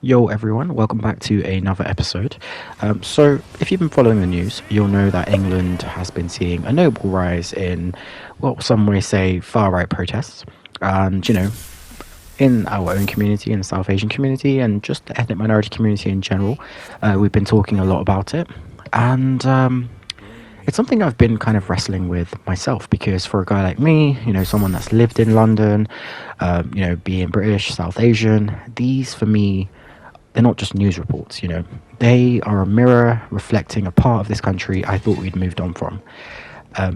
Yo, everyone, welcome back to another episode. If you've been following the news, you'll know that England has been seeing a notable rise in, well, some may say far right protests. And, in our own community, in the South Asian community, and just the ethnic minority community in general, we've been talking a lot about it. And it's something I've been kind of wrestling with myself because for a guy like me, someone that's lived in London, being British, South Asian, these for me they're not just news reports, They are a mirror reflecting a part of this country I thought we'd moved on from.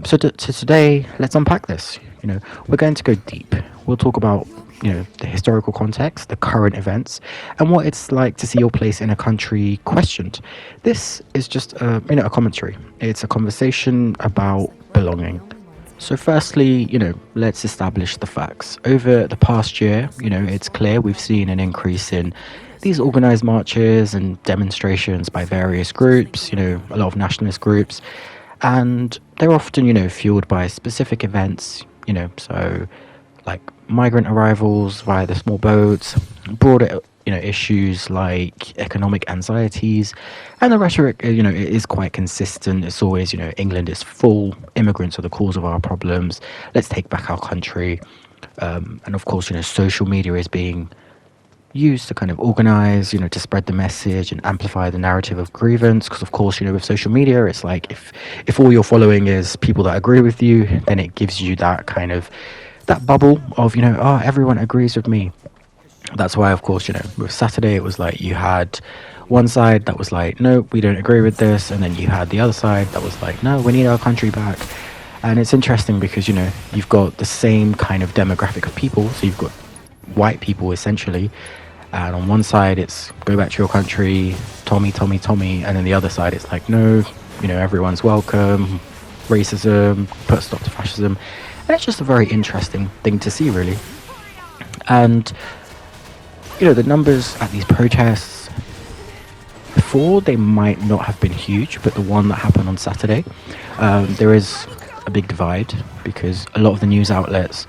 So today, let's unpack this. We're going to go deep. We'll talk about, the historical context, the current events, and what it's like to see your place in a country questioned. This is just a commentary. It's a conversation about belonging. So, firstly, let's establish the facts. Over the past year, it's clear we've seen an increase in these organized marches and demonstrations by various groups, a lot of nationalist groups, and they're often, fueled by specific events, so like migrant arrivals via the small boats, broader, issues like economic anxieties, and the rhetoric, it is quite consistent. It's always, England is full, immigrants are the cause of our problems. Let's take back our country, and of course, social media is being used to kind of organize, to spread the message and amplify the narrative of grievance. Because of course, with social media, it's like if all you're following is people that agree with you, then it gives you that kind of that bubble of oh, everyone agrees with me. That's why, of course, with Saturday, it was like you had one side that was like, no, we don't agree with this, and then you had the other side that was like, no, we need our country back. And it's interesting because you've got the same kind of demographic of people. So you've got white people essentially, and on one side it's go back to your country, Tommy, Tommy, Tommy, and then the other side it's like no, everyone's welcome, racism, put a stop to fascism. And it's just a very interesting thing to see, really. And the numbers at these protests before, they might not have been huge, but the one that happened on Saturday, there is a big divide because a lot of the news outlets,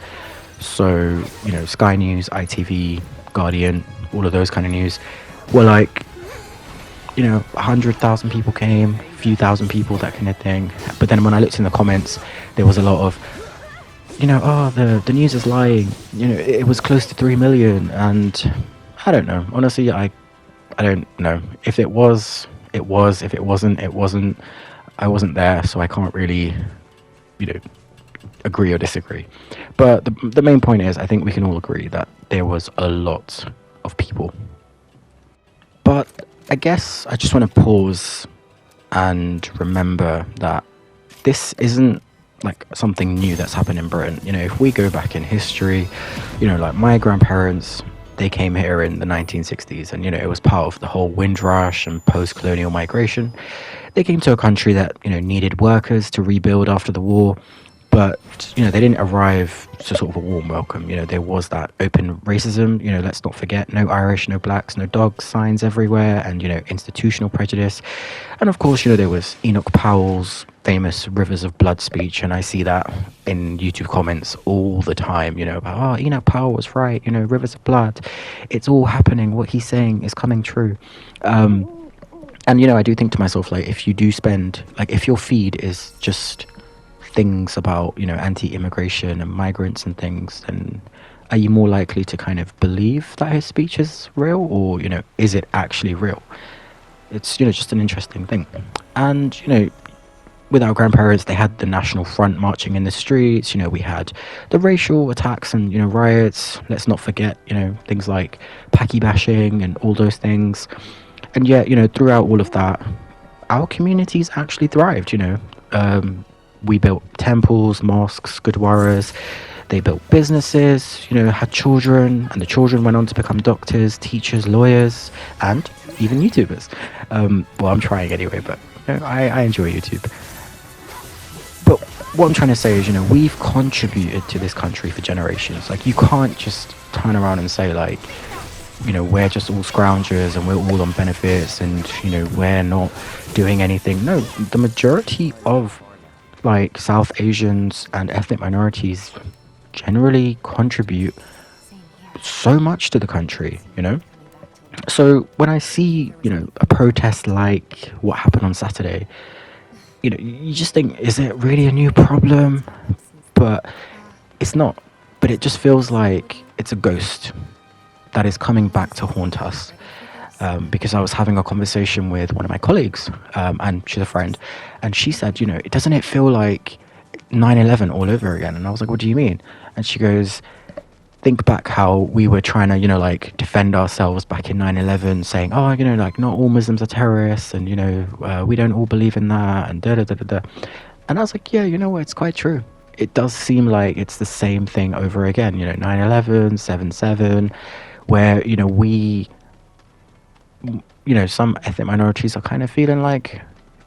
so Sky News, ITV, Guardian, all of those kind of news, were like 100,000 people came, a few thousand people, that kind of thing. But then when I looked in the comments, there was a lot of oh, the news is lying, it was close to 3 million. And I don't know, honestly, I don't know. If it was, it was. If it wasn't, it wasn't. I wasn't there, so I can't really agree or disagree. But the main point is, I think we can all agree that there was a lot of people. But I guess I just want to pause and remember that this isn't like something new that's happened in Britain. If we go back in history, like my grandparents, they came here in the 1960s, and it was part of the whole Windrush and post-colonial migration. They came to a country that needed workers to rebuild after the war, but they didn't arrive to sort of a warm welcome. There was that open racism. Let's not forget, no Irish, no blacks, no dogs signs everywhere, and institutional prejudice. And of course, there was Enoch Powell's famous Rivers of Blood speech, and I see that in YouTube comments all the time, about, oh, Enoch Powell was right, Rivers of Blood, it's all happening, what he's saying is coming true. And I do think to myself, like, if you do spend, like, if your feed is just things about anti-immigration and migrants and things, then are you more likely to kind of believe that his speech is real, or is it actually real? It's just an interesting thing. And with our grandparents, they had the National Front marching in the streets. We had the racial attacks and riots. Let's not forget things like Paki bashing and all those things. And yet throughout all of that, our communities actually thrived. We built temples, mosques, gurdwaras. They built businesses, had children, and the children went on to become doctors, teachers, lawyers, and even YouTubers. Well, I'm trying anyway, but I enjoy YouTube. But what I'm trying to say is, we've contributed to this country for generations. Like, you can't just turn around and say, like, we're just all scroungers and we're all on benefits and, we're not doing anything. No, the majority of like South Asians and ethnic minorities generally contribute so much to the country. So when I see, a protest like what happened on Saturday, you just think, is it really a new problem? But it's not. But it just feels like it's a ghost that is coming back to haunt us. Because I was having a conversation with one of my colleagues, and she's a friend, and she said, it doesn't it feel like 9/11 all over again? And I was like, what do you mean? And she goes, think back how we were trying to, like defend ourselves back in 9/11, saying, oh, like not all Muslims are terrorists, and we don't all believe in that, and da da da da da. And I was like, yeah, you know what? It's quite true. It does seem like it's the same thing over again. 9/11, 7/7, where we, some ethnic minorities are kind of feeling like,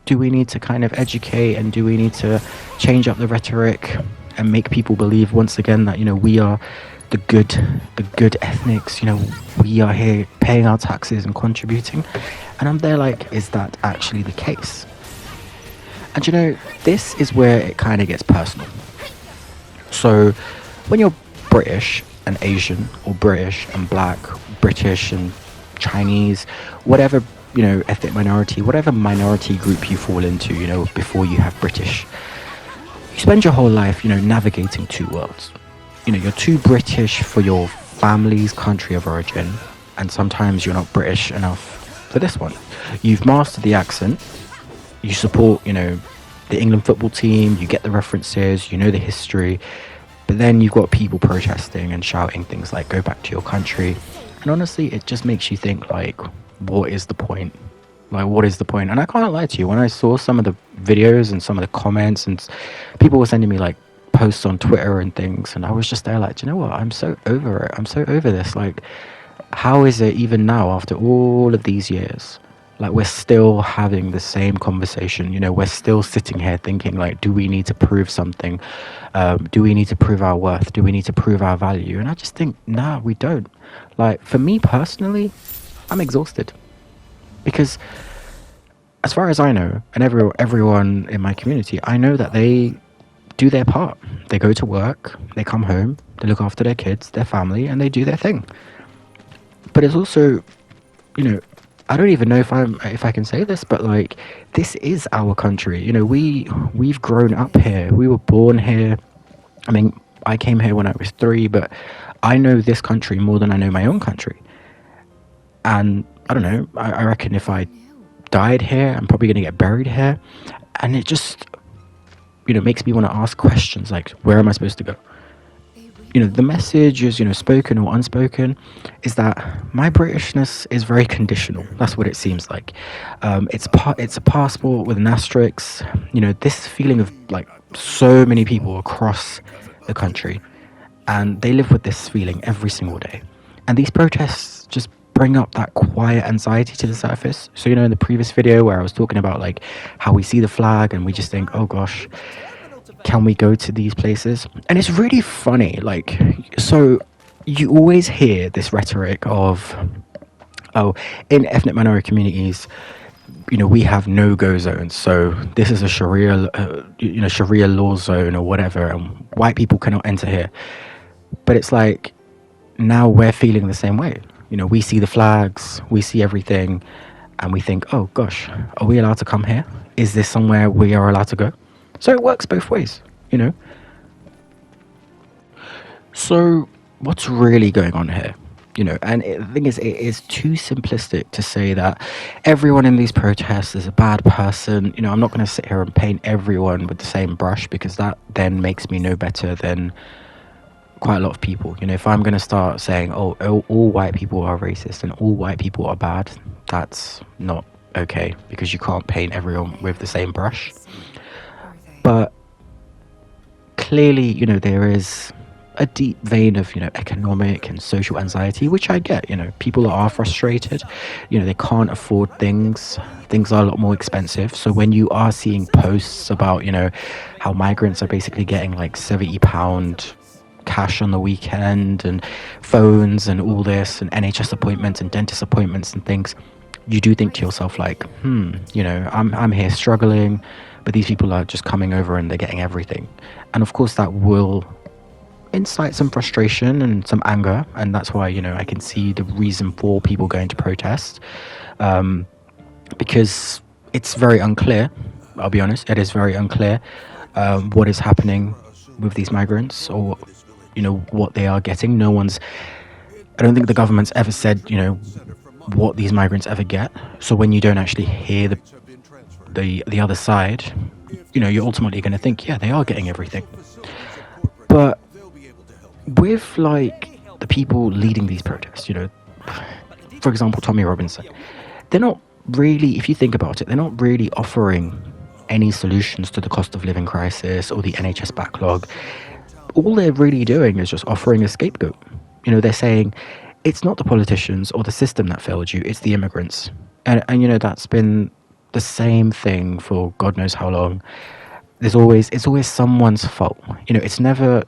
do we need to kind of educate, and do we need to change up the rhetoric and make people believe once again that we are the good ethnics, we are here paying our taxes and contributing. And I'm there like, is that actually the case? And this is where it kind of gets personal. So when you're British and Asian, or British and black, British and Chinese, whatever, ethnic minority, whatever minority group you fall into, before you have British, you spend your whole life, navigating two worlds. You're too British for your family's country of origin, and sometimes you're not British enough for this one. You've mastered the accent, you support, the England football team, you get the references, the history, but then you've got people protesting and shouting things like, go back to your country. And honestly, it just makes you think, like, what is the point? Like, what is the point? And I can't lie to you, when I saw some of the videos and some of the comments, and people were sending me like posts on Twitter and things, and I was just there like, do you know what? I'm so over it. I'm so over this. Like, how is it even now, after all of these years, like we're still having the same conversation? We're still sitting here thinking like, do we need to prove something? Do we need to prove our worth? Do we need to prove our value? And I just think, nah, we don't. Like, for me personally, I'm exhausted, because as far as I know, and everyone in my community, I know that they do their part. They go to work, they come home, they look after their kids, their family, and they do their thing. But it's also, I don't even know if I can say this, but like, this is our country. We've grown up here. We were born here. I mean, I came here when I was 3, but I know this country more than I know my own country. And I don't know, I reckon if I died here, I'm probably going to get buried here. And it just, makes me want to ask questions like, where am I supposed to go? The message is, spoken or unspoken, is that my Britishness is very conditional. That's what it seems like. It's a passport with an asterisk. This feeling of like, so many people across the country, and they live with this feeling every single day. And these protests just bring up that quiet anxiety to the surface. So, in the previous video where I was talking about like how we see the flag and we just think, oh gosh, can we go to these places? And it's really funny. Like, so you always hear this rhetoric of, oh, in ethnic minority communities, we have no-go zones. So this is a Sharia law zone or whatever, and white people cannot enter here. But it's like, now we're feeling the same way. We see the flags, we see everything, and we think, oh gosh, are we allowed to come here? Is this somewhere we are allowed to go? So it works both ways, So what's really going on here? And the thing is, it is too simplistic to say that everyone in these protests is a bad person. I'm not going to sit here and paint everyone with the same brush, because that then makes me no better than quite a lot of people. If I'm going to start saying, oh, all white people are racist and all white people are bad, that's not okay, because you can't paint everyone with the same brush. But clearly, there is a deep vein of, economic and social anxiety, which I get. People are frustrated. They can't afford things. Things are a lot more expensive. So when you are seeing posts about, how migrants are basically getting like £70 cash on the weekend, and phones and all this, and NHS appointments and dentist appointments and things, you do think to yourself like, I'm here struggling, but these people are just coming over and they're getting everything. And of course that will incite some frustration and some anger, and that's why, I can see the reason for people going to protest, because it's very unclear. I'll be honest, it is very unclear what is happening with these migrants, or what they are getting. I don't think the government's ever said what these migrants ever get. So when you don't actually hear the other side, you're ultimately going to think, yeah, they are getting everything. But with like the people leading these protests, for example, Tommy Robinson, they're not really, if you think about it, they're not really offering any solutions to the cost of living crisis or the NHS backlog. All they're really doing is just offering a scapegoat. They're saying it's not the politicians or the system that failed you, it's the immigrants. And that's been the same thing for God knows how long. It's always someone's fault. It's never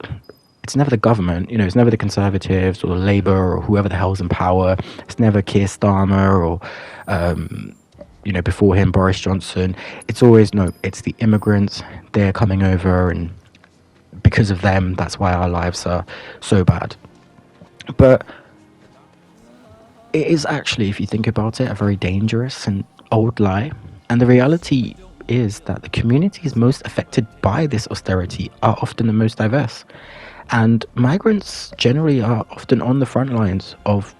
the government, it's never the Conservatives or the Labour or whoever the hell's in power. It's never Keir Starmer or before him, Boris Johnson. It's always, no, it's the immigrants. They're coming over, and because of them, that's why our lives are so bad. But it is actually, if you think about it, a very dangerous and old lie. And the reality is that the communities most affected by this austerity are often the most diverse. And migrants generally are often on the front lines of,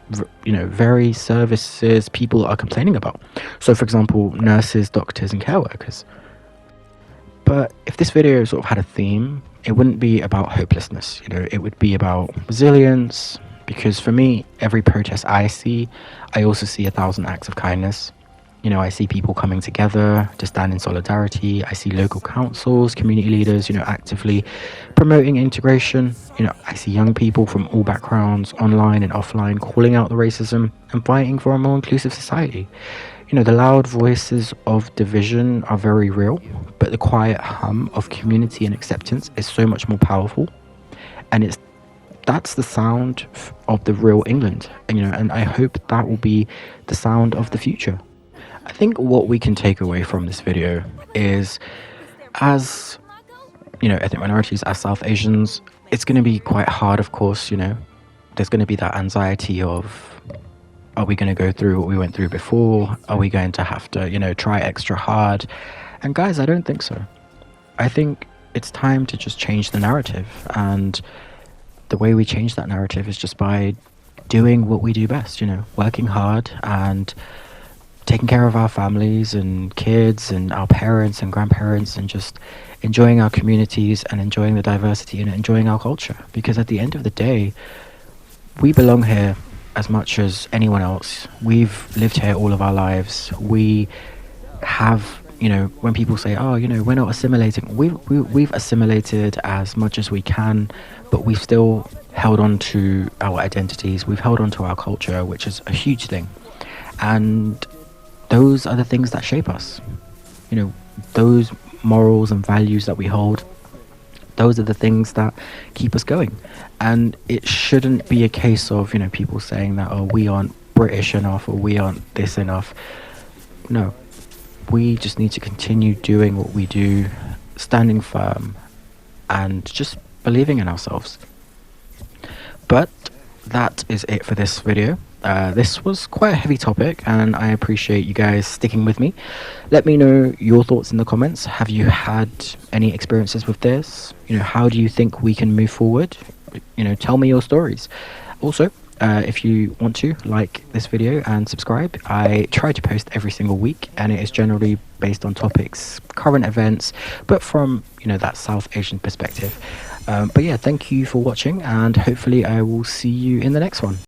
very services people are complaining about. So, for example, nurses, doctors, and care workers. But if this video sort of had a theme, it wouldn't be about hopelessness. It would be about resilience. Because for me, every protest I see, I also see 1,000 acts of kindness. I see people coming together to stand in solidarity. I see local councils, community leaders, actively promoting integration. I see young people from all backgrounds, online and offline, calling out the racism and fighting for a more inclusive society. The loud voices of division are very real, but the quiet hum of community and acceptance is so much more powerful. And that's the sound of the real England. And I hope that will be the sound of the future. I think what we can take away from this video is, as ethnic minorities, as South Asians, it's going to be quite hard, of course. There's going to be that anxiety of, are we going to go through what we went through before? Are we going to have to try extra hard? And guys, I don't think so. I think it's time to just change the narrative, and the way we change that narrative is just by doing what we do best, working hard and taking care of our families and kids and our parents and grandparents, and just enjoying our communities and enjoying the diversity and enjoying our culture. Because at the end of the day, we belong here as much as anyone else. We've lived here all of our lives. We have, when people say, oh, we're not assimilating, we've assimilated as much as we can, but we've still held on to our identities. We've held on to our culture, which is a huge thing. And those are the things that shape us. Those morals and values that we hold, those are the things that keep us going. And it shouldn't be a case of, people saying that, oh, we aren't British enough, or we aren't this enough. No, we just need to continue doing what we do, standing firm, and just believing in ourselves. But that is it for this video. This was quite a heavy topic, and I appreciate you guys sticking with me. Let me know your thoughts in the comments. Have you had any experiences with this? How do you think we can move forward? Tell me your stories. Also, if you want to, like this video and subscribe. I try to post every single week, and it is generally based on topics, current events, but from that South Asian perspective. But yeah, thank you for watching, and hopefully I will see you in the next one.